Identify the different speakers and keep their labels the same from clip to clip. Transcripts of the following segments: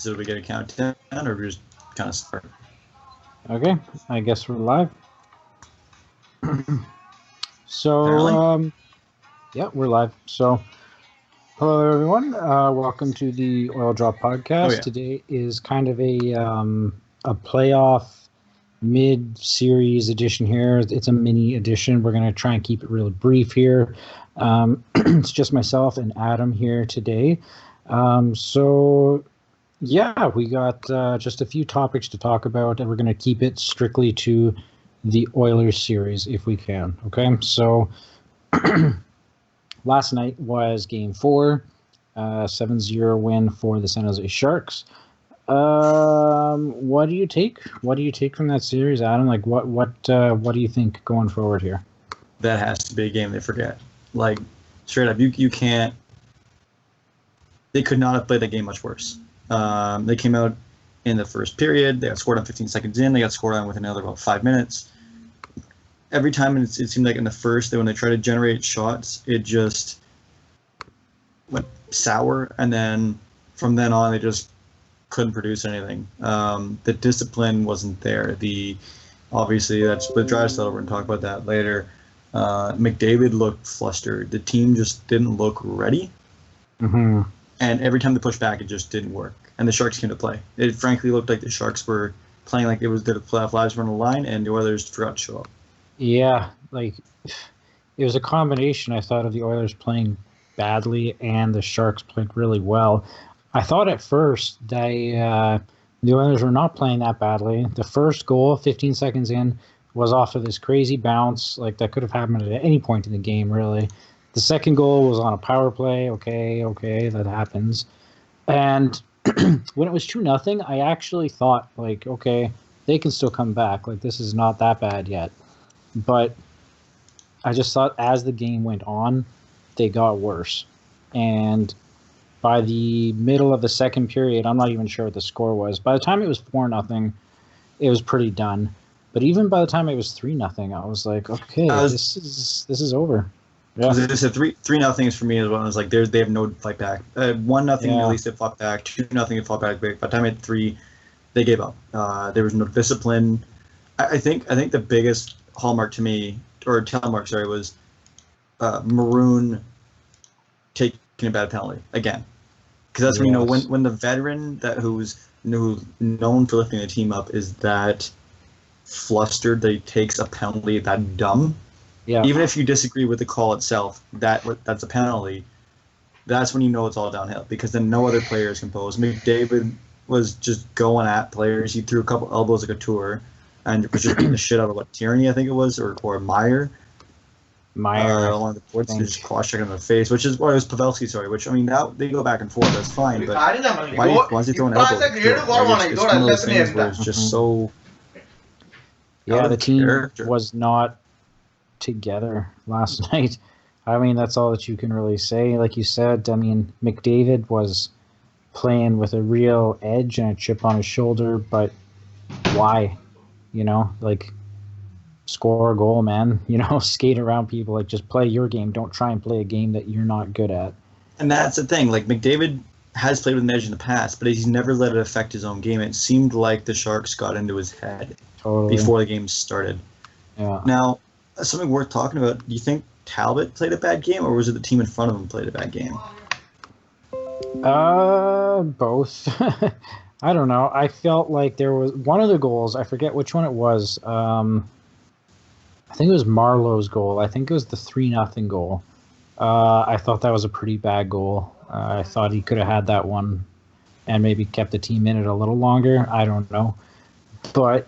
Speaker 1: So we get a countdown, or we just kind of start?
Speaker 2: Okay, I guess we're live. So,
Speaker 1: Apparently.
Speaker 2: Yeah, we're live. So, hello everyone. Welcome to the Oil Drop Podcast.
Speaker 1: Oh, yeah.
Speaker 2: Today is kind of a playoff mid-series edition here. It's a mini edition. We're going to try and keep it really brief here. It's just myself and Adam here today. Yeah, we got just a few topics to talk about, and we're going to keep it strictly to the Oilers series if we can. Okay, so last night was Game 4, 7-0 win for the San Jose Sharks. What do you take? What do you take from that series, Adam? Like, what do you think going forward here?
Speaker 1: That has to be a game they forget. Like, straight up, you can't. They could not have played that game much worse. They came out in the first period. They got scored on 15 seconds in. They got scored on with another about 5 minutes. Every time it seemed like in the first, when they tried to generate shots, it just went sour. And then from then on, they just couldn't produce anything. The discipline wasn't there. Obviously, that's the Drysdale. We're going to talk about that later. McDavid looked flustered. The team just didn't look ready.
Speaker 2: Mm-hmm.
Speaker 1: And every time they pushed back, it just didn't work. And the Sharks came to play. It frankly looked like the Sharks were playing like it was their playoff lives were on the line, and the Oilers forgot to show up.
Speaker 2: Yeah, like it was a combination, I thought, of the Oilers playing badly and the Sharks playing really well. I thought at first the Oilers were not playing that badly. The first goal, 15 seconds in, was off of this crazy bounce. Like, that could have happened at any point in the game, really. The second goal was on a power play. Okay, that happens. And when it was 2-0, I actually thought, like, okay, they can still come back. Like, this is not that bad yet. But I just thought as the game went on, they got worse. And by the middle of the second period, I'm not even sure what the score was. By the time it was 4-0, it was pretty done. But even by the time it was 3-0, I was like, okay, this is over.
Speaker 1: Yeah. This is 3-0 is for me as well. It's like they have no fight back. 1-0 at least they fought back. 2-0 they fought back. By the time it 3, they gave up. There was no discipline. I think the biggest hallmark to me, or telemark, sorry, was Maroon taking a bad penalty again. Because that's when you know when the veteran who's known for lifting the team up is that flustered that he takes a penalty that dumb.
Speaker 2: Yeah.
Speaker 1: Even if you disagree with the call itself, that's a penalty. That's when you know it's all downhill, because then no other player is composed. McDavid was just going at players. He threw a couple elbows like a tour, and was just beating the shit out of Tierney, I think it was, or Meyer. Along the boards, just cross-checking in the face, which is it was Pavelski, sorry. Which, I mean, now they go back and forth. That's fine, but why is he throwing elbows? It's one of those things where it's just so.
Speaker 2: Yeah, the team was not together last night. I mean, that's all that you can really say. Like you said, I mean, McDavid was playing with a real edge and a chip on his shoulder, but why? You know, like, score a goal, man. You know, skate around people. Like, just play your game. Don't try and play a game that you're not good at.
Speaker 1: And that's the thing. Like, McDavid has played with an edge in the past, but he's never let it affect his own game. It seemed like the Sharks got into his head before the game started.
Speaker 2: Yeah.
Speaker 1: Now, something worth talking about. Do you think Talbot played a bad game, or was it the team in front of him played a bad game?
Speaker 2: Both. I don't know. I felt like there was one of the goals. I forget which one it was. I think it was Marlowe's goal. I think it was the 3-0 goal. I thought that was a pretty bad goal. I thought he could have had that one and maybe kept the team in it a little longer. I don't know. But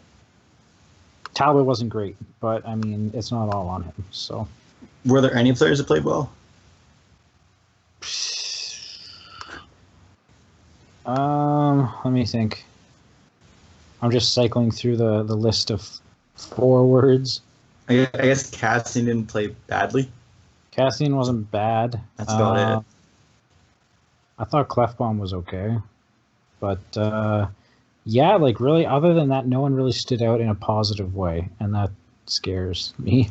Speaker 2: Talbot wasn't great. But, I mean, it's not all on him. So,
Speaker 1: were there any players that played well?
Speaker 2: Let me think. I'm just cycling through the list of forwards.
Speaker 1: I guess Cassian didn't play badly.
Speaker 2: Cassian wasn't bad.
Speaker 1: That's about it.
Speaker 2: I thought Clefbaum was okay. But, yeah, like, really, other than that, no one really stood out in a positive way, and that scares me.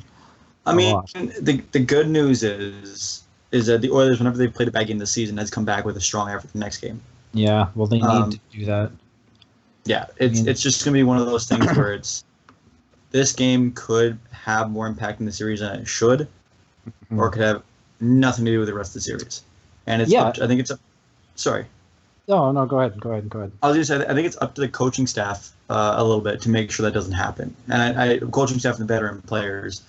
Speaker 1: I mean, the good news is that the Oilers, whenever they've played a bad game this season, has come back with a strong effort the next game.
Speaker 2: Yeah, well, they need to do that.
Speaker 1: Yeah, it's just going to be one of those things where this game could have more impact in the series than it should, or it could have nothing to do with the rest of the series. And it's I think it's up. Sorry.
Speaker 2: Oh no, go ahead.
Speaker 1: I was going to say I think it's up to the coaching staff a little bit to make sure that doesn't happen. And coaching staff and the veteran players.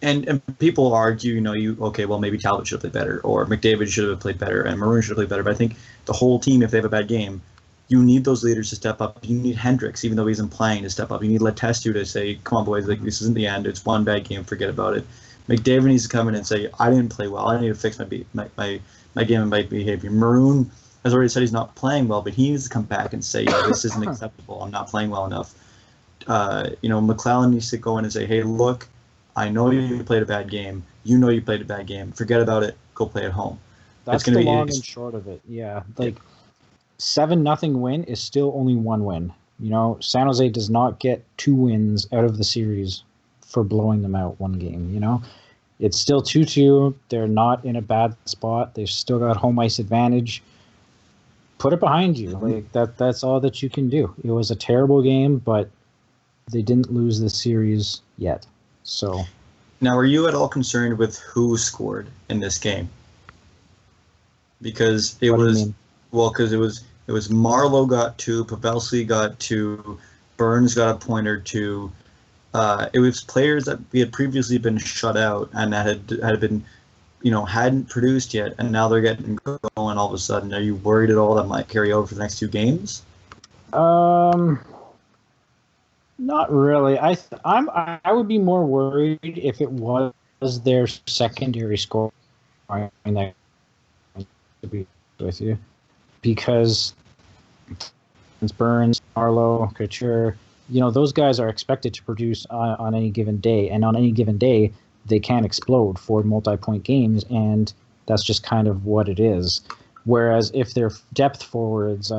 Speaker 1: And people argue, well, maybe Talbot should have played better, or McDavid should have played better, and Maroon should have played better. But I think the whole team, if they have a bad game, you need those leaders to step up. You need Hendricks, even though he isn't playing, to step up. You need Letestu to say, come on, boys, this isn't the end. It's one bad game. Forget about it. McDavid needs to come in and say, I didn't play well. I need to fix my game and my behavior. Maroon has already said he's not playing well, but he needs to come back and say, this isn't acceptable. I'm not playing well enough. McClellan needs to go in and say, hey, look, I know you played a bad game. You know you played a bad game. Forget about it. Go play at home.
Speaker 2: That's the long and short of it. Yeah, 7-0 win is still only one win. San Jose does not get 2 wins out of the series for blowing them out one game. It's still 2-2. They're not in a bad spot. They've still got home ice advantage. Put it behind you. That's all that you can do. It was a terrible game, but they didn't lose the series yet. So,
Speaker 1: now, are you at all concerned with who scored in this game? Because it was Marlowe got 2, Pavelski got 2, Burns got a point or 2. It was players that we had previously been shut out and that had been, hadn't produced yet, and now they're getting going all of a sudden. Are you worried at all that might carry over for the next 2 games?
Speaker 2: Not really. I would be more worried if it was their secondary score. To be with you, because it's Burns, Marlowe, Couture. Those guys are expected to produce on any given day, and on any given day, they can explode for multi-point games, and that's just kind of what it is. Whereas if they're depth forwards,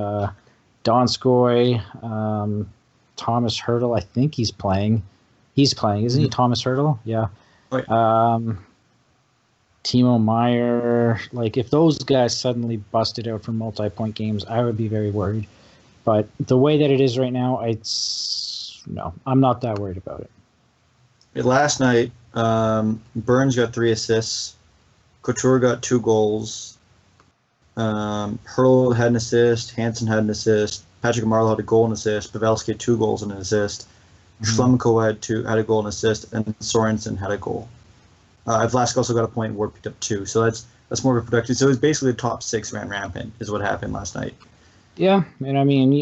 Speaker 2: Donskoy, Thomas Hertl, I think he's playing. He's playing, isn't he? Thomas Hertl, yeah. Timo Meyer, if those guys suddenly busted out for multi-point games, I would be very worried. But the way that it is right now, I'm not that worried about it.
Speaker 1: Last night, Burns got 3 assists. Couture got 2 goals. Hertl had an assist. Hansen had an assist. Patrick Marleau had a goal and assist. Pavelski had 2 goals and an assist. Schlemko had a goal and assist, and Sorensen had a goal. Vlasic also got a point. Ward picked up 2. So that's more of a productive. So it was basically the top 6 ran rampant is what happened last night.
Speaker 2: Yeah, and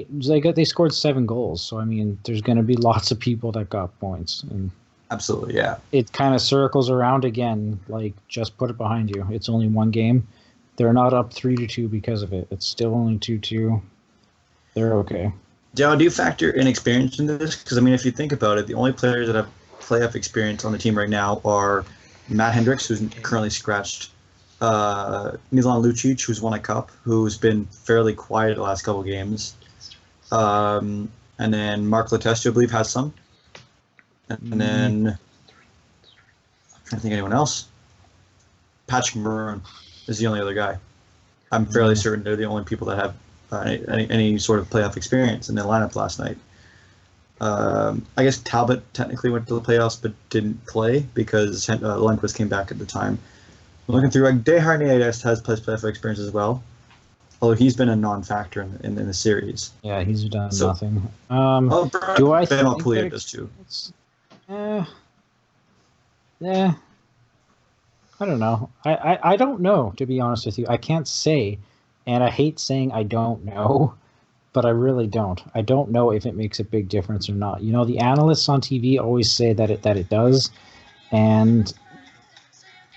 Speaker 2: they scored 7 goals. So there's going to be lots of people that got points. And
Speaker 1: absolutely, yeah.
Speaker 2: It kind of circles around again. Just put it behind you. It's only one game. They're not up 3-2 because of it. It's still only 2-2. They're okay.
Speaker 1: Joe, do you factor in experience into this? Because, if you think about it, the only players that have playoff experience on the team right now are Matt Hendricks, who's currently scratched, Milan Lucic, who's won a cup, who's been fairly quiet the last couple of games, and then Mark Letestu, I believe, has some. And then, I'm trying to think of anyone else. Patrick Maroon is the only other guy. I'm fairly certain they're the only people that have any sort of playoff experience in the lineup last night. I guess Talbot technically went to the playoffs but didn't play because Lundqvist came back at the time. Looking through, Desharnais has playoff experience as well, although he's been a non-factor in the series.
Speaker 2: Yeah, he's done nothing.
Speaker 1: Do I think Pouliot does too?
Speaker 2: Yeah. I don't know. I don't know, to be honest with you. I can't say, and I hate saying I don't know, but I really don't. I don't know if it makes a big difference or not. The analysts on TV always say that it does, and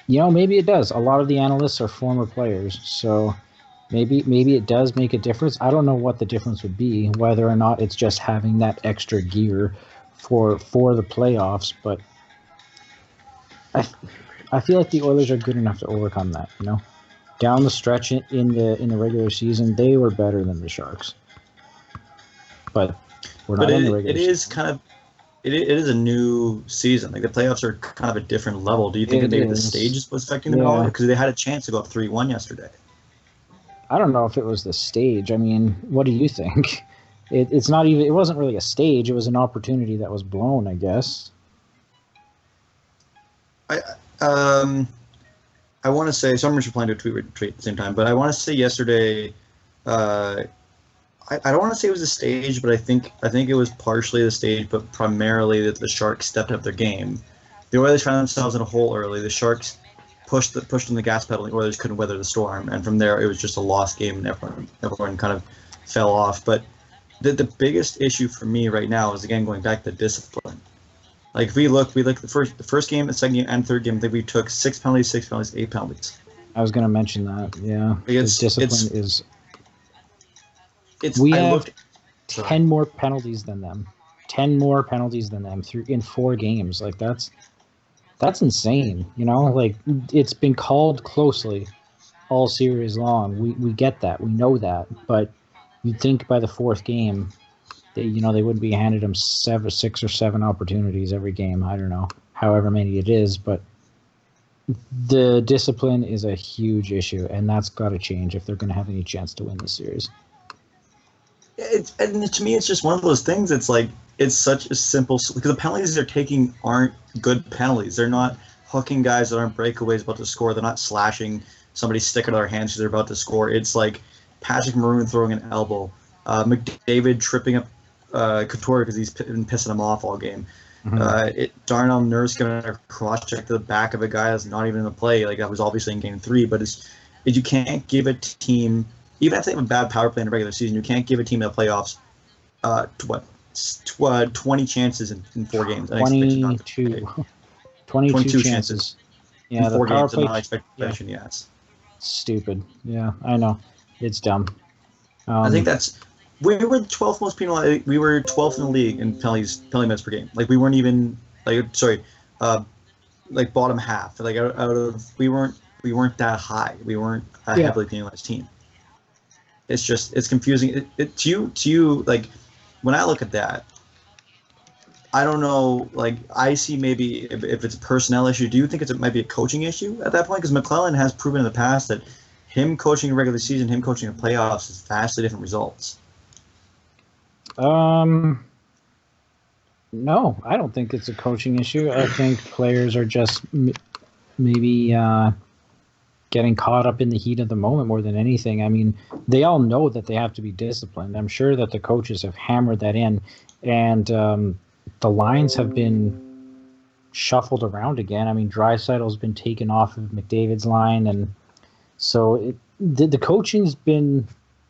Speaker 2: maybe it does. A lot of the analysts are former players, so maybe it does make a difference. I don't know what the difference would be, whether or not it's just having that extra gear for the playoffs, but I feel like the Oilers are good enough to overcome that, Down the stretch in the regular season, they were better than the Sharks. But we're not in the regular season.
Speaker 1: It is a new season. The playoffs are kind of a different level. Do you think that maybe the stage was affecting them at all? Because they had a chance to go up 3-1 yesterday.
Speaker 2: I don't know if it was the stage. I mean, what do you think? It's not even. It wasn't really a stage. It was an opportunity that was blown, I guess.
Speaker 1: I um I want to say, so I'm replying to a tweet retweet at the same time, but I want to say yesterday, I don't want to say it was a stage, but I think it was partially the stage, but primarily that the Sharks stepped up their game. The Oilers found themselves in a hole early. The Sharks pushed on the gas pedal. The Oilers couldn't weather the storm, and from there it was just a lost game, and everyone kind of fell off. But the biggest issue for me right now is, again, going back to discipline. Like, if we look the first game, the second game, and third game. I think we took 6 penalties, 8 penalties.
Speaker 2: I was going to mention that. Yeah, discipline is.
Speaker 1: We
Speaker 2: have 10 more penalties than them. 10 more penalties than them in 4 games. Like, that's insane. You know, like, it's been called closely all series long. We get that. We know that. But you'd think by the 4th game, they wouldn't be handed them 6 or 7 opportunities every game. I don't know, however many it is. But the discipline is a huge issue, and that's got to change if they're going to have any chance to win this series.
Speaker 1: And to me, it's just one of those things. It's like, it's such a simple, because the penalties they're taking aren't good penalties. They're not hooking guys that aren't breakaways about to score. They're not slashing somebody's stick out of their hands because they're about to score. It's like Patrick Maroon throwing an elbow, McDavid tripping up Couture because he's been pissing him off all game. Mm-hmm. Darnell Nurse giving a cross check to the back of a guy that's not even in the play. Like, that was obviously in game 3, but you can't give a team. Even if they have a bad power play in the regular season, you can't give a team in the playoffs 20 chances in 4 games.
Speaker 2: 22 chances. Yeah,
Speaker 1: in 4
Speaker 2: the power
Speaker 1: games,
Speaker 2: play.
Speaker 1: not expectation, yes.
Speaker 2: Stupid. Yeah, I know. It's dumb.
Speaker 1: I think we were the 12th most penalized. We were 12th in the league in penalty minutes per game. Like, we weren't even like bottom half. Like, out of we weren't that high. We weren't a heavily penalized team. It's confusing. To you, like, when I look at that, I don't know, like, I see maybe if it's a personnel issue. Do you think it might be a coaching issue at that point? Because McClellan has proven in the past that him coaching a regular season, him coaching the playoffs is vastly different results.
Speaker 2: No, I don't think it's a coaching issue. I think players are just maybe getting caught up in the heat of the moment more than anything. I mean, they all know that they have to be disciplined. I'm sure that the coaches have hammered that in, and the lines have been shuffled around again. I mean, Draisaitl's been taken off of McDavid's line, and so the coaching's been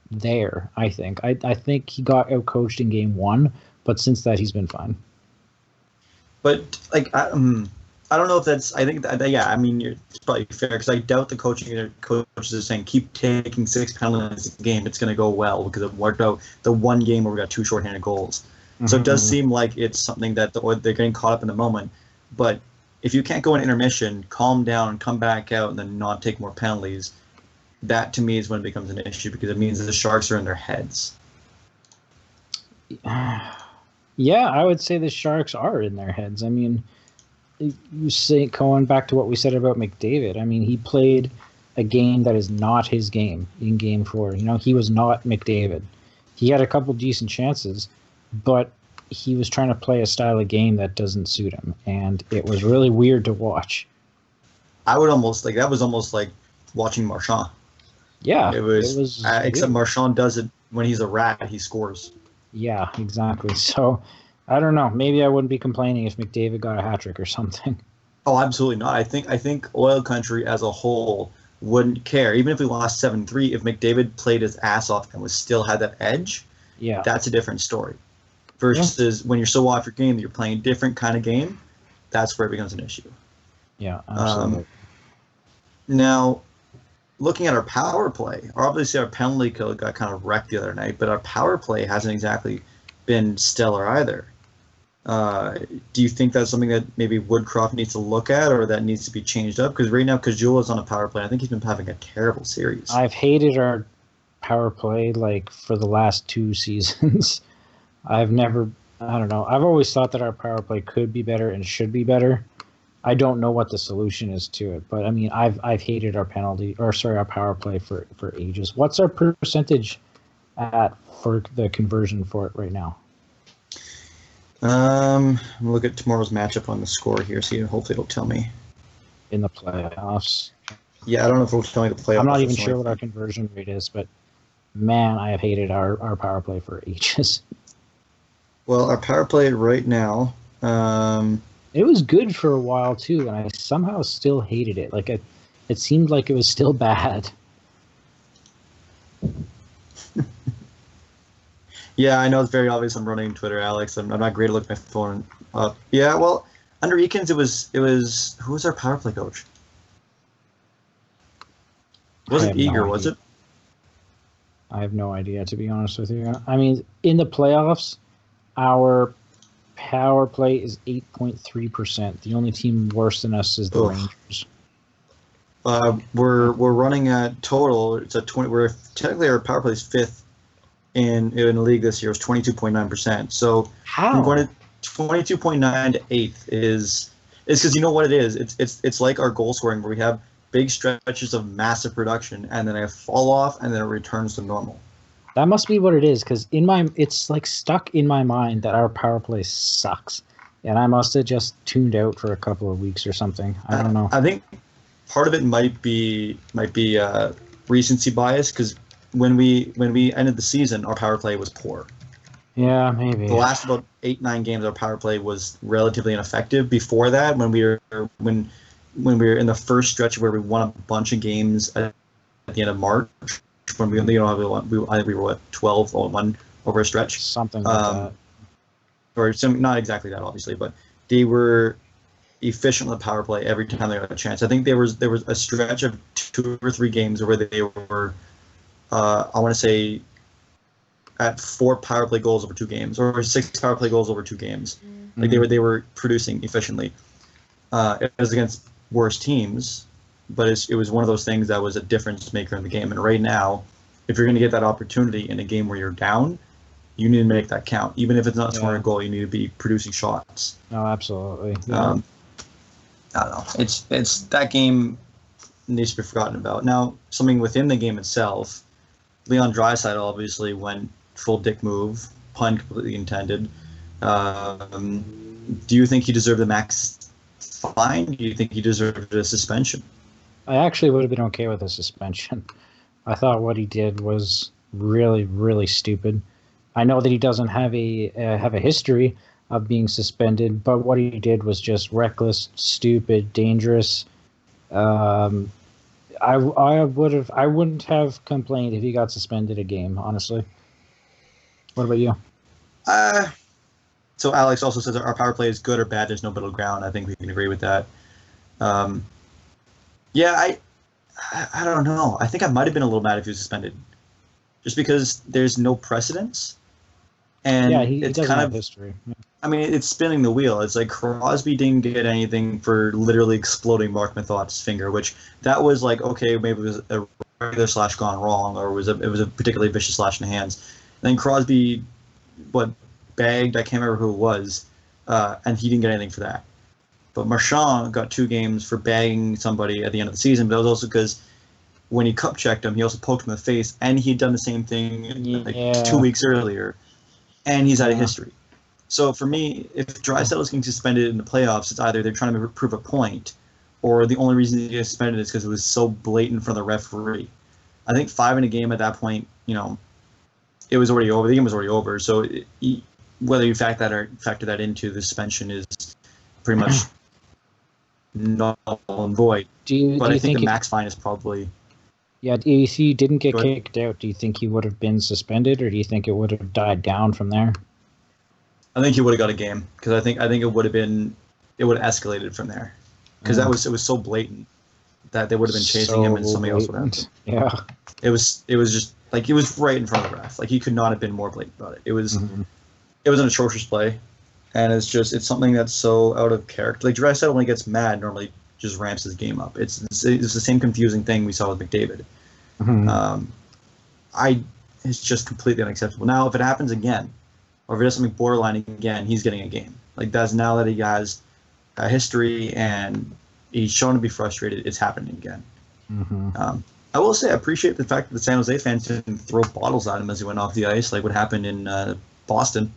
Speaker 2: there, I think. I think he got outcoached in game 1, but since that, he's been fine.
Speaker 1: But, like, I don't know if that's. I think that, yeah. I mean, it's probably fair, because I doubt the coaches are saying keep taking 6 penalties a game. It's going to go well, because it worked out the one game where we got 2 shorthanded goals. Mm-hmm. So it does seem like it's something that they're getting caught up in the moment. But if you can't go in intermission, calm down, come back out, and then not take more penalties, that to me is when it becomes an issue, because it means that the Sharks are in their heads.
Speaker 2: Yeah, I would say the Sharks are in their heads. I mean, you say, going back to what we said about McDavid, I mean, he played a game that is not his game in game 4. You know, he was not McDavid. He had a couple decent chances, but he was trying to play a style of game that doesn't suit him, and it was really weird to watch.
Speaker 1: I would almost, like, that was almost like watching Marchand.
Speaker 2: Yeah.
Speaker 1: It was except Marchand does it when he's a rat, he scores.
Speaker 2: Yeah, exactly. So, I don't know. Maybe I wouldn't be complaining if McDavid got a hat trick or something.
Speaker 1: Oh, absolutely not. I think Oil Country as a whole wouldn't care. Even if we lost 7-3, if McDavid played his ass off and still had that edge, that's a different story. Versus when you're so off your game that you're playing a different kind of game, that's where it becomes an issue.
Speaker 2: Yeah, absolutely.
Speaker 1: Now, looking at our power play, obviously our penalty kill got kind of wrecked the other night, but our power play hasn't exactly been stellar either. Do you think that's something that maybe Woodcroft needs to look at, or that needs to be changed up? Because right now, Kajula's on a power play. I think he's been having a terrible series.
Speaker 2: I've hated our power play, like, for the last 2 seasons. I don't know. I've always thought that our power play could be better and should be better. I don't know what the solution is to it, but I mean, I've hated our our power play for ages. What's our percentage at for the conversion for it right now?
Speaker 1: Look at tomorrow's matchup on the score here. See, hopefully it'll tell me
Speaker 2: in the playoffs.
Speaker 1: Yeah, I don't know if it'll tell me the playoffs.
Speaker 2: I'm not even sure what our conversion rate is, but man, I have hated our power play for ages.
Speaker 1: Well, our power play right now.
Speaker 2: It was good for a while too, and I somehow still hated it. Like it seemed like it was still bad.
Speaker 1: Yeah, I know it's very obvious. I'm running Twitter, Alex. I'm not great at looking at my phone up. Yeah, well, under Eakins, it was who was our power play coach? Was it Eager? Was it?
Speaker 2: I have no idea, to be honest with you. I mean, in the playoffs, our power play is 8.3%. The only team worse than us is the Rangers.
Speaker 1: We're running at total. It's a 20. We're technically our power play is fifth in the league this year. It's 22.9%. So
Speaker 2: how?
Speaker 1: We're going to 22.9 to eighth is because you know what it is. It's like our goal scoring where we have big stretches of massive production and then I fall off and then it returns to normal.
Speaker 2: That must be what it is, because it's like stuck in my mind that our power play sucks, and I must have just tuned out for a couple of weeks or something. I don't know.
Speaker 1: I think part of it might be recency bias, because when we ended the season, our power play was poor.
Speaker 2: Yeah, maybe.
Speaker 1: The last about 8-9 games, our power play was relatively ineffective. Before that, when we were in the first stretch where we won a bunch of games at the end of March. When I think we were what 12-1 over a stretch,
Speaker 2: something like that,
Speaker 1: or some, not exactly that obviously, but they were efficient with the power play every time they got a chance. I think there was a stretch of 2 or 3 games where they were, I want to say, at 4 power play goals over 2 games, or 6 power play goals over 2 games. Mm-hmm. Like they were producing efficiently. It was against worse teams. But it was one of those things that was a difference maker in the game. And right now, if you're going to get that opportunity in a game where you're down, you need to make that count. Even if it's not scoring a goal, you need to be producing shots.
Speaker 2: No, absolutely.
Speaker 1: I don't know. It's that game needs to be forgotten about. Now, something within the game itself, Leon Draisaitl obviously went full dick move, pun completely intended. Do you think he deserved the max fine? Do you think he deserved a suspension?
Speaker 2: I actually would have been okay with a suspension. I thought what he did was really, really stupid. I know that he doesn't have a history of being suspended, but what he did was just reckless, stupid, dangerous. I wouldn't have complained if he got suspended a game, honestly. What about you?
Speaker 1: So Alex also says our power play is good or bad. There's no middle ground. I think we can agree with that. Yeah, I don't know. I think I might have been a little mad if he was suspended, just because there's no precedence, and
Speaker 2: he
Speaker 1: it's
Speaker 2: doesn't
Speaker 1: kind
Speaker 2: have
Speaker 1: of
Speaker 2: history. Yeah.
Speaker 1: I mean, it's spinning the wheel. It's like Crosby didn't get anything for literally exploding Mark Mathot's finger, which that was like, okay, maybe it was a regular slash gone wrong, or it was a particularly vicious slash in the hands. And then Crosby, bagged? I can't remember who it was, and he didn't get anything for that. But Marchand got 2 games for bagging somebody at the end of the season, but that was also because when he cup checked him, he also poked him in the face, and he had done the same thing like 2 weeks earlier, and he's out of history. So for me, if Draisaitl is getting suspended in the playoffs, it's either they're trying to prove a point, or the only reason he gets suspended is because it was so blatant from the referee. I think 5 in a game at that point, it was already over. The game was already over. So whether you factor that into the suspension is pretty much null and void. But I think the max fine is probably.
Speaker 2: Yeah, if he didn't get kicked out, do you think he would have been suspended, or do you think it would have died down from there?
Speaker 1: I think he would have got a game, because I think it would have escalated from there, because it was so blatant that they would have been chasing him and somebody else would have.
Speaker 2: Yeah,
Speaker 1: it was just like it was right in front of the ref. Like he could not have been more blatant about it. It was it was an atrocious play. And it's something that's so out of character. Like Draisaitl, when he gets mad, normally just ramps his game up. It's the same confusing thing we saw with McDavid. It's just completely unacceptable. Now, if it happens again, or if it does something borderline again, he's getting a game. Like that's now that he has history, and he's shown to be frustrated. It's happening again.
Speaker 2: Mm-hmm.
Speaker 1: I will say I appreciate the fact that the San Jose fans didn't throw bottles at him as he went off the ice, like what happened in Boston.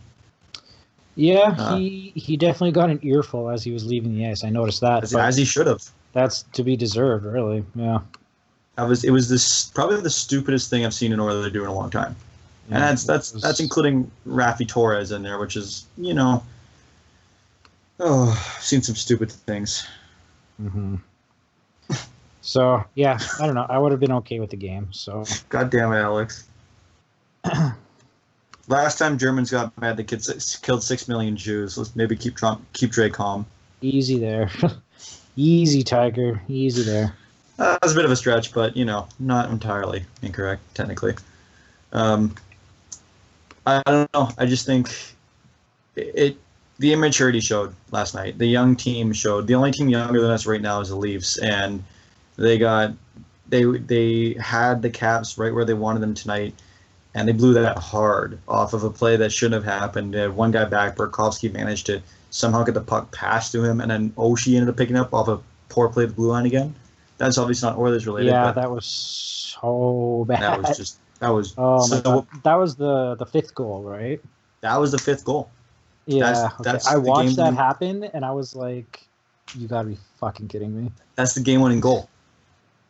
Speaker 2: Yeah, he definitely got an earful as he was leaving the ice. I noticed that.
Speaker 1: As he should have.
Speaker 2: That's to be deserved, really. Yeah.
Speaker 1: It was probably the stupidest thing I've seen an Oiler do in a long time. Yeah, and that's including Rafi Torres in there, which is, I've seen some stupid things.
Speaker 2: Mm-hmm. So, yeah, I don't know. I would have been okay with the game. So,
Speaker 1: God damn it, Alex. Last time Germans got mad, they killed 6 million Jews. Let's maybe keep Dre calm.
Speaker 2: Easy there. Easy, Tiger. Easy there.
Speaker 1: That was a bit of a stretch, but, not entirely incorrect, technically. I don't know. I just think the immaturity showed last night. The young team showed. The only team younger than us right now is the Leafs, and they had the Caps right where they wanted them tonight, and they blew that hard off of a play that shouldn't have happened. They had one guy back. Burakovsky managed to somehow get the puck passed to him, and then Oshie ended up picking up off a poor play to the blue line again. That's obviously not Oilers related.
Speaker 2: Yeah, that was so bad.
Speaker 1: That was
Speaker 2: my God. That was the fifth goal, right?
Speaker 1: That was the fifth goal.
Speaker 2: Yeah, that's I watched that happen, and I was like, "You gotta be fucking kidding me!"
Speaker 1: That's the game-winning goal.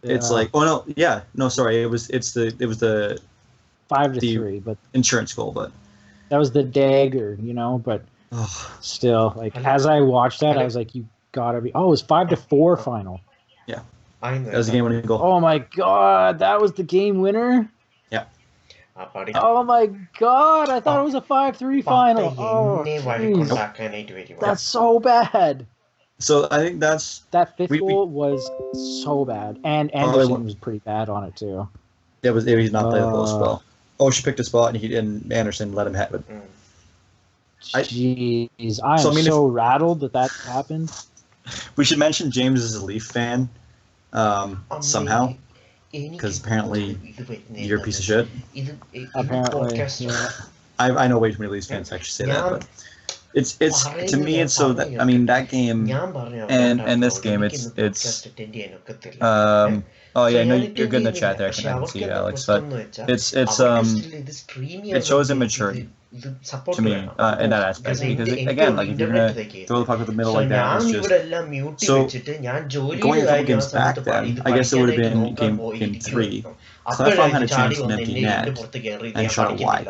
Speaker 1: Yeah. It's like, sorry, it was the
Speaker 2: 5-3, but
Speaker 1: insurance goal, but
Speaker 2: that was the dagger, But still, like as I watched that, I was like, "You gotta be!" Oh, it was 5-4 final.
Speaker 1: Yeah, that was the game-winning goal.
Speaker 2: Oh my God, that was the game winner.
Speaker 1: Yeah.
Speaker 2: Oh my God, I thought it was a 5-3 final. Oh, that's so bad.
Speaker 1: So I think
Speaker 2: that fifth goal was so bad, and Anderson was pretty bad on it too.
Speaker 1: He's not played the goal as well. She picked a spot, and Anderson let him have it.
Speaker 2: Jeez, I am so rattled that happened.
Speaker 1: We should mention James is a Leaf fan somehow, because apparently you're a piece of shit.
Speaker 2: Apparently, yeah.
Speaker 1: I know way too many Leafs fans actually say that, but it's to me it's so that that game and this game it's oh yeah, no, you're good in the chat there. I can see you, Alex, but it shows immaturity to me in that aspect, because again, like if you're gonna throw the puck with the middle like that, it's just so going a couple games back. Then I guess it would have been game 3. Clefbaum had a chance in empty net and shot it wide.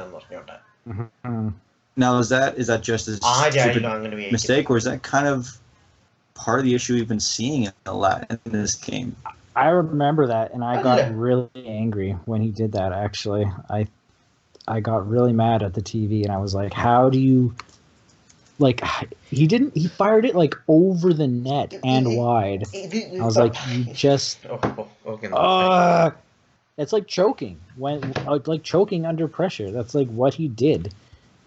Speaker 2: Mm-hmm.
Speaker 1: Now is that just a stupid mistake, or is that kind of part of the issue we've been seeing a lot in this game?
Speaker 2: I remember that, and I got really angry when he did that. Actually, I got really mad at the TV, and I was like, "How do you He fired it like over the net and wide." I was like, "You just it's like choking choking under pressure." That's like what he did.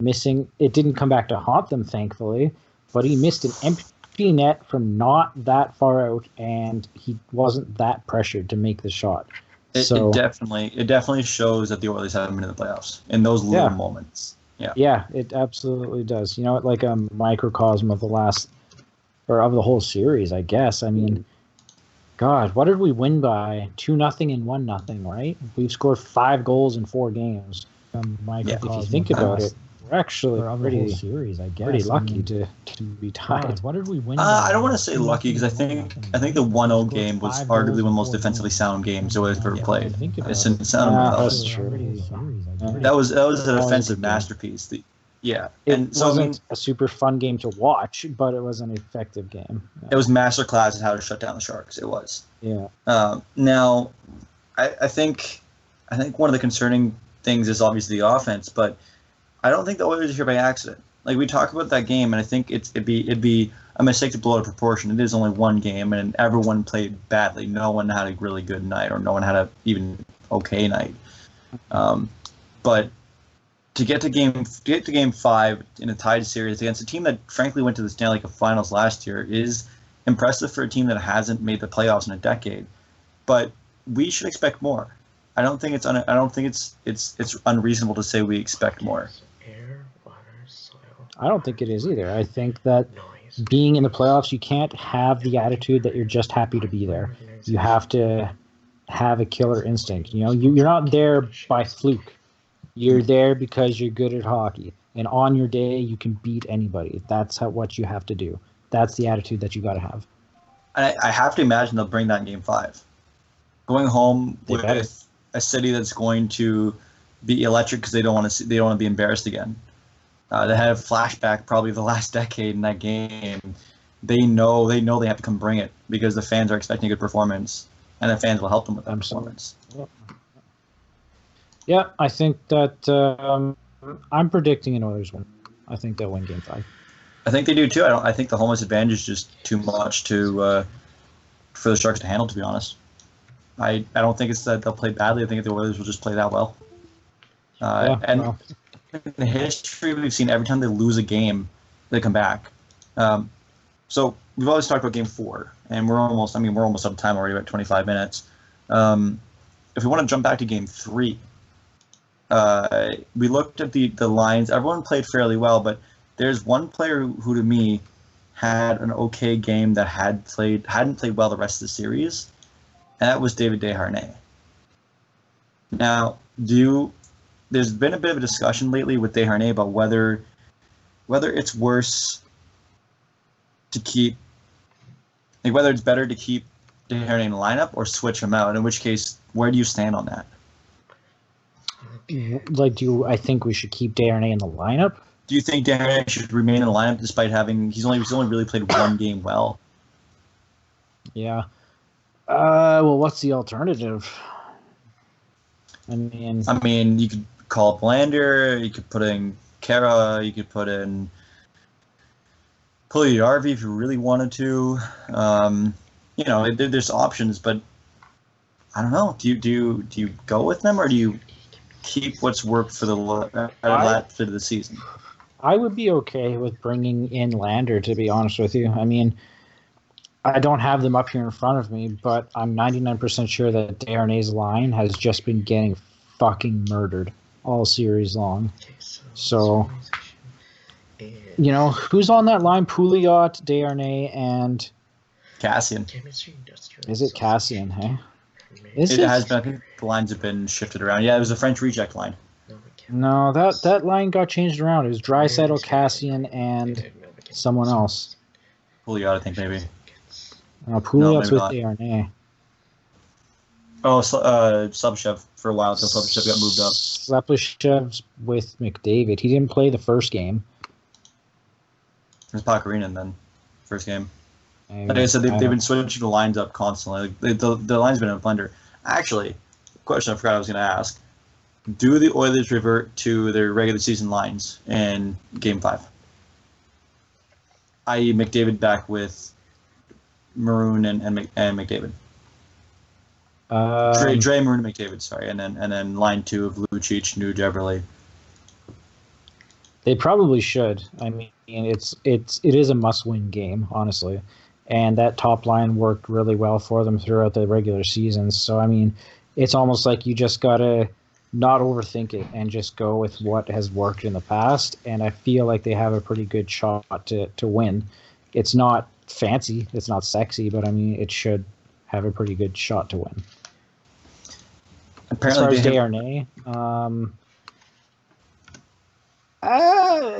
Speaker 2: Missing, it didn't come back to haunt them, thankfully, but he missed an empty net from not that far out, and he wasn't that pressured to make the shot.
Speaker 1: It definitely shows that the Oilers haven't been in the playoffs in those little moments.
Speaker 2: Yeah, it absolutely does. Like a microcosm of of the whole series, I guess. I mean, God, what did we win by? 2-0 and 1-0, right? We've scored 5 goals in 4 games. If you think about it. We're actually pretty lucky to be tied. What did we win?
Speaker 1: I don't want to say lucky, because I think the 1-0 game was arguably one of the most defensively sound games the Oilers ever played.
Speaker 2: That's true.
Speaker 1: That was an offensive masterpiece. It
Speaker 2: wasn't a super fun game to watch, but it was an effective game. Yeah.
Speaker 1: It was masterclass in how to shut down the Sharks. It was.
Speaker 2: Yeah.
Speaker 1: Now, I think one of the concerning things is obviously the offense, but I don't think the Oilers are here by accident. Like, we talk about that game, and I think it'd be a mistake to blow out of proportion. It is only one game, and everyone played badly. No one had a really good night, or no one had a even okay night. But to get to game 5 in a tied series against a team that frankly went to the Stanley Cup Finals last year is impressive for a team that hasn't made the playoffs in a decade. But we should expect more. I don't think it's unreasonable to say we expect more.
Speaker 2: I don't think it is either. I think that being in the playoffs, you can't have the attitude that you're just happy to be there. You have to have a killer instinct. You know, you're not there by fluke. You're there because you're good at hockey, and on your day you can beat anybody. That's what you have to do. That's the attitude that you got to have.
Speaker 1: I have to imagine they'll bring that in Game 5. Going home
Speaker 2: They
Speaker 1: with
Speaker 2: better.
Speaker 1: a city that's going to be electric because they don't want to be embarrassed again. They had a flashback probably the last decade in that game. They know they have to come bring it because the fans are expecting a good performance, and the fans will help them with that performance.
Speaker 2: Yeah, I think that I'm predicting an Oilers win. I think they'll win Game 5.
Speaker 1: I think they do too. I think the home ice advantage is just too much for the Sharks to handle. To be honest, I don't think it's that they'll play badly. I think the Oilers will just play that well. In history, we've seen every time they lose a game, they come back. So we've always talked about Game 4, and we're almost out of time already, about 25 minutes. If we want to jump back to Game 3, we looked at the lines. Everyone played fairly well, but there's one player who to me had an okay game that hadn't played well the rest of the series, and that was David Desharnais. Now, there's been a bit of a discussion lately with Desharnais about whether it's worse to keep, whether it's better to keep Desharnais in the lineup or switch him out. In which case, where do you stand on that?
Speaker 2: I think we should keep Desharnais in the lineup?
Speaker 1: Do you think Desharnais should remain in the lineup despite he's only really played one game well?
Speaker 2: Yeah. Well, what's the alternative? I mean, you could call up Lander. You could put in Kara. You could put in Puljujärvi if you really wanted to. There's options, but I don't know. Do you go with them, or do you keep what's worked for the last bit of the season? I would be okay with bringing in Lander, to be honest with you. I mean, I don't have them up here in front of me, but I'm 99% sure that Desharnais' line has just been getting fucking murdered all series long. So, who's on that line? Pouliot, Desharnais, and
Speaker 1: Cassian.
Speaker 2: Is it Cassian, hey?
Speaker 1: It has been. I think the lines have been shifted around. Yeah, it was a French reject line.
Speaker 2: No, that line got changed around. It was Draisaitl, Cassian, and someone else.
Speaker 1: Pouliot, I think, maybe.
Speaker 2: Pouliot's with Desharnais.
Speaker 1: Oh, Slepyshev for a while until Slepyshev got moved up.
Speaker 2: Slepyshev's with McDavid. He didn't play the first game.
Speaker 1: There's Pakarinen then, first game. Like I said, they've been switching the lines up constantly. The line's been in a blender. Actually, question I forgot I was going to ask. Do the Oilers revert to their regular season lines in Game 5? I.e. McDavid back with Maroon and McDavid. Dre, Maroon, and McDavid, sorry. And then line 2 of Lucic, Nuge, Everly.
Speaker 2: They probably should. I mean, it is a must-win game, honestly. And that top line worked really well for them throughout the regular season. So, I mean, it's almost like you just got to not overthink it and just go with what has worked in the past. And I feel like they have a pretty good shot to win. It's not fancy, it's not sexy, but I mean, it should have a pretty good shot to win.
Speaker 1: Apparently,
Speaker 2: as far as Desharnais,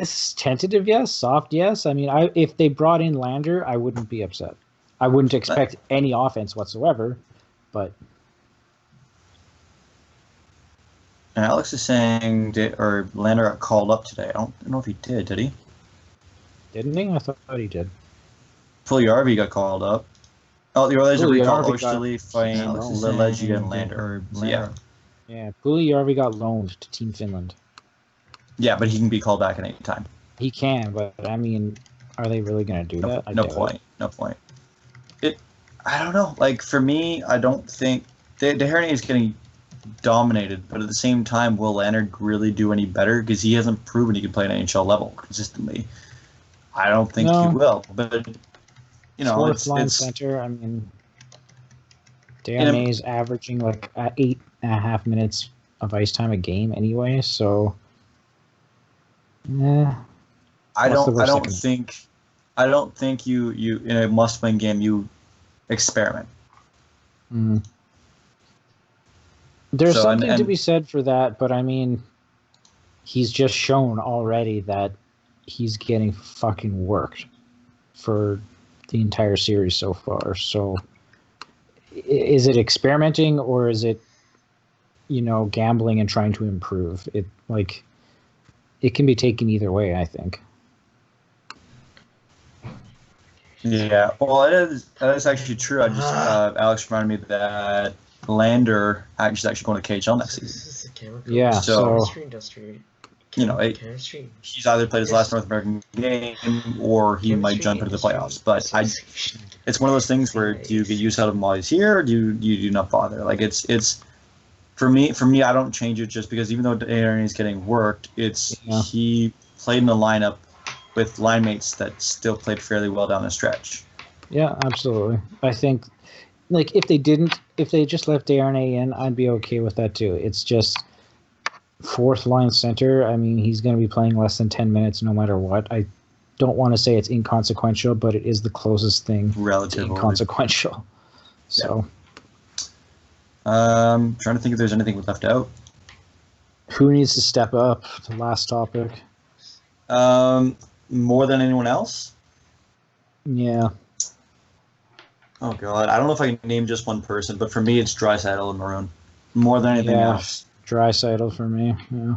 Speaker 2: it's tentative yes, soft yes. I mean, if they brought in Lander, I wouldn't be upset. I wouldn't expect any offense whatsoever, but.
Speaker 1: And Alex is saying Lander got called up today. I don't know if he did he?
Speaker 2: Didn't he? I thought he did.
Speaker 1: Puljujärvi got called up. Oh, the Oilers have recalled Osterley, Fine, Leggy, and Lander. Yeah.
Speaker 2: Yeah, Puljujärvi got loaned to Team Finland.
Speaker 1: Yeah, but he can be called back at any time.
Speaker 2: He can, but I mean, are they really going to do that?
Speaker 1: No point. I don't know. Like, for me, I don't think Desharnais is getting dominated, but at the same time, will Leonard really do any better? Because he hasn't proven he can play at NHL level consistently. I don't think he will. But
Speaker 2: fourth line center. I mean, Desharnais is averaging like 8.5 minutes of ice time a game anyway. So,
Speaker 1: I don't think I don't think you in a must-win game you experiment.
Speaker 2: Mm. There's
Speaker 1: So,
Speaker 2: something to be said for that, but I mean, he's just shown already that he's getting fucking worked for the entire series so far. So, is it experimenting or is it, gambling and trying to improve? It can be taken either way, I think.
Speaker 1: Yeah, well, that is actually true. I just Alex reminded me that Lander is actually going to KHL next season.
Speaker 2: Yeah, so
Speaker 1: he's either played his last North American game or he might jump into the playoffs. But it's one of those things where do you get use out of him while he's here, or do you not bother? Like it's for me, I don't change it just because even though Aaron is getting worked, he played in the lineup with line mates that still played fairly well down the stretch.
Speaker 2: Yeah, absolutely. I think, if they just left Aaron in, I'd be okay with that too. It's just fourth line center. I mean, he's going to be playing less than 10 minutes no matter what. I don't want to say it's inconsequential, but it is the closest thing relatively to inconsequential. So,
Speaker 1: trying to think if there's anything we left out.
Speaker 2: Who needs to step up? The last topic.
Speaker 1: More than anyone else?
Speaker 2: Yeah.
Speaker 1: Oh god, I don't know if I can name just one person, but for me, it's Draisaitl and Maroon. More than anything else.
Speaker 2: Draisaitl for me. Yeah.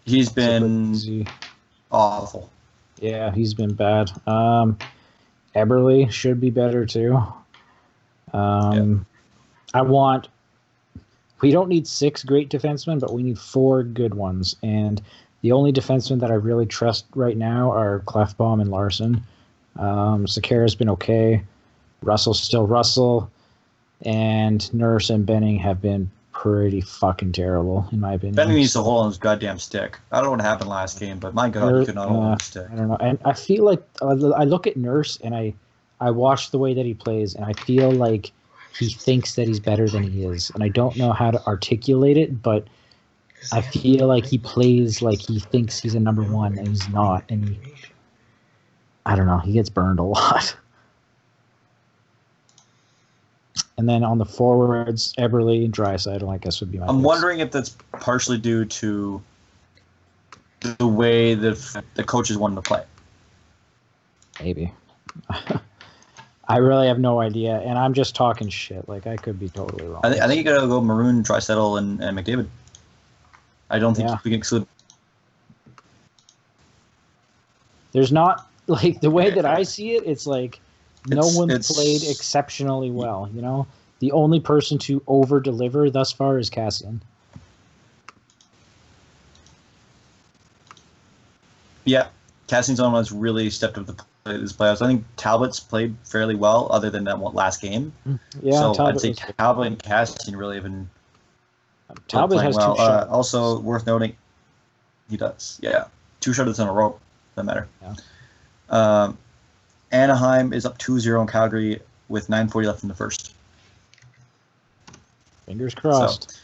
Speaker 1: He's been awful.
Speaker 2: Yeah, he's been bad. Eberle should be better too. We don't need 6 great defensemen, but we need 4 good ones. And the only defensemen that I really trust right now are Clefbaum and Larson. Sekera's been okay. Russell's still Russell. And Nurse and Benning have been pretty fucking terrible, in my opinion.
Speaker 1: Benning needs to hold on his goddamn stick. I don't know what happened last game, but my god, he could not hold on his stick.
Speaker 2: I don't know. And I feel like I look at Nurse and I watch the way that he plays, and I feel like he thinks that he's better than he is. And I don't know how to articulate it, but I feel like he plays like he thinks he's a number one, and he's not. And I don't know. He gets burned a lot. And then on the forwards, Eberle and Draisaitl, I guess, would be my
Speaker 1: I'm
Speaker 2: picks.
Speaker 1: wondering if that's partially due to the way that the coaches wanted to play.
Speaker 2: Maybe. I really have no idea, and I'm just talking shit. Like, I could be totally wrong.
Speaker 1: I think you got to go Maroon, Draisaitl, and McDavid. I don't think we can exclude.
Speaker 2: There's not, the way that I see it, it's like no one's played exceptionally well, The only person to over-deliver thus far is Cassian. Yeah,
Speaker 1: Cassian's the one that's really stepped up to play this playoffs. I think Talbot's played fairly well, other than that last game.
Speaker 2: Yeah,
Speaker 1: so
Speaker 2: Talbot
Speaker 1: I'd say Talbot and Cassian really have been
Speaker 2: Talbot has
Speaker 1: well.
Speaker 2: 2 shots.
Speaker 1: Also worth noting, he does. Yeah, 2 shutters in a row. Doesn't matter.
Speaker 2: Yeah.
Speaker 1: Anaheim is up 2-0 in Calgary with 9:40 left in the first.
Speaker 2: Fingers crossed.
Speaker 1: So,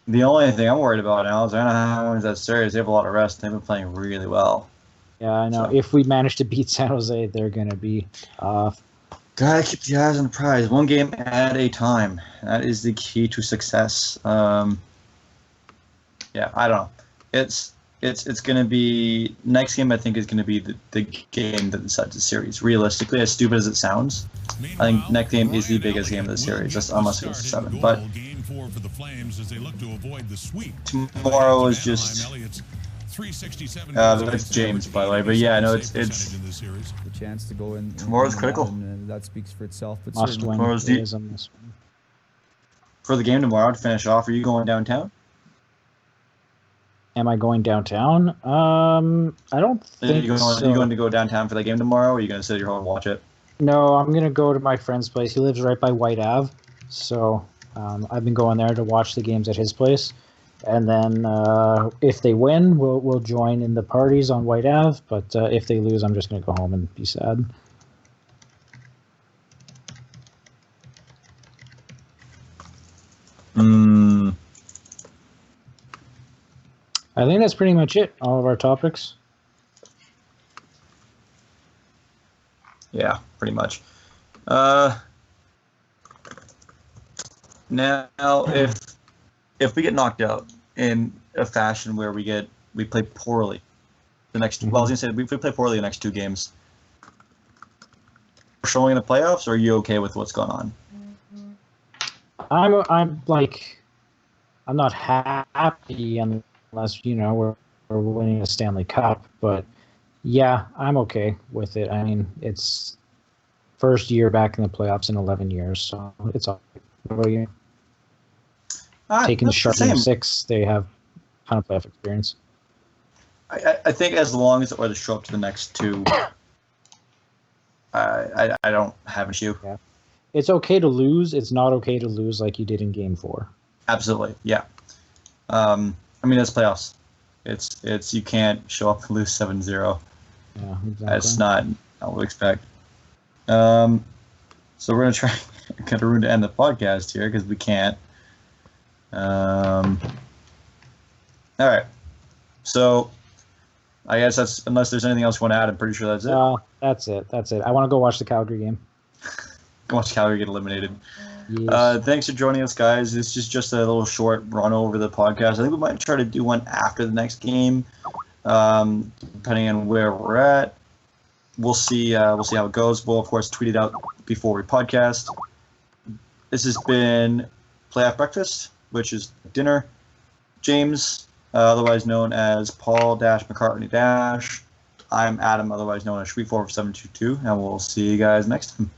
Speaker 1: the only thing I'm worried about now is Anaheim wins that series. They have a lot of rest. They've been playing really well.
Speaker 2: Yeah, I know. So, if we manage to beat San Jose, they're going to be off.
Speaker 1: Gotta keep the eyes on the prize. One game at a time. That is the key to success. Yeah, I don't know. It's going to be next game. I think is going to be the game that decides the series. Realistically, as stupid as it sounds, I think next game is the biggest game of the series, just unless it's 7. But tomorrow is just. That's James, by the way. But yeah, no, it's
Speaker 3: the chance to go in.
Speaker 1: Tomorrow's critical.
Speaker 3: And that speaks for itself. But
Speaker 2: must win
Speaker 1: tomorrow's
Speaker 2: on this one.
Speaker 1: For the game tomorrow to finish off. Are you going downtown?
Speaker 2: Am I going downtown? I don't think so.
Speaker 1: Are you going to go downtown for the game tomorrow, or are you going to sit at your home and watch it?
Speaker 2: No, I'm going to go to my friend's place. He lives right by White Ave, so I've been going there to watch the games at his place. And then if they win, we'll join in the parties on White Ave. But if they lose, I'm just going to go home and be sad. I think that's pretty much it. All of our topics.
Speaker 1: Yeah, pretty much. Now, if we get knocked out in a fashion where we play poorly the next, well, I was gonna say if we play poorly the next 2 games, showing in the playoffs, or are you okay with what's going on?
Speaker 2: I'm not happy unless we're winning a Stanley Cup, but yeah, I'm okay with it. I mean, it's first year back in the playoffs in 11 years, so it's all. What about you? Taking the Sharks in 6, they have a ton of playoff experience.
Speaker 1: I think as long as the Oilers show up to the next 2, I don't have an issue.
Speaker 2: Yeah. It's okay to lose. It's not okay to lose like you did in Game 4.
Speaker 1: Absolutely, yeah. I mean, it's playoffs. It's you can't show up and lose 7-0.
Speaker 2: Yeah, exactly.
Speaker 1: That's not what we expect. So we're gonna try kind of ruin to end the podcast here because we can't. All right. So I guess that's, unless there's anything else you want to add, I'm pretty sure that's it.
Speaker 2: That's it. I want to go watch the Calgary game.
Speaker 1: Go watch Calgary get eliminated.
Speaker 2: Yes.
Speaker 1: Thanks for joining us, guys. This is just a little short run over the podcast. I think we might try to do one after the next game, depending on where we're at. We'll see. We'll see how it goes. We'll of course tweet it out before we podcast. This has been Playoff Breakfast, which is dinner. James, otherwise known as Paul-McCartney-. I'm Adam, otherwise known as Shweet4722, and we'll see you guys next time.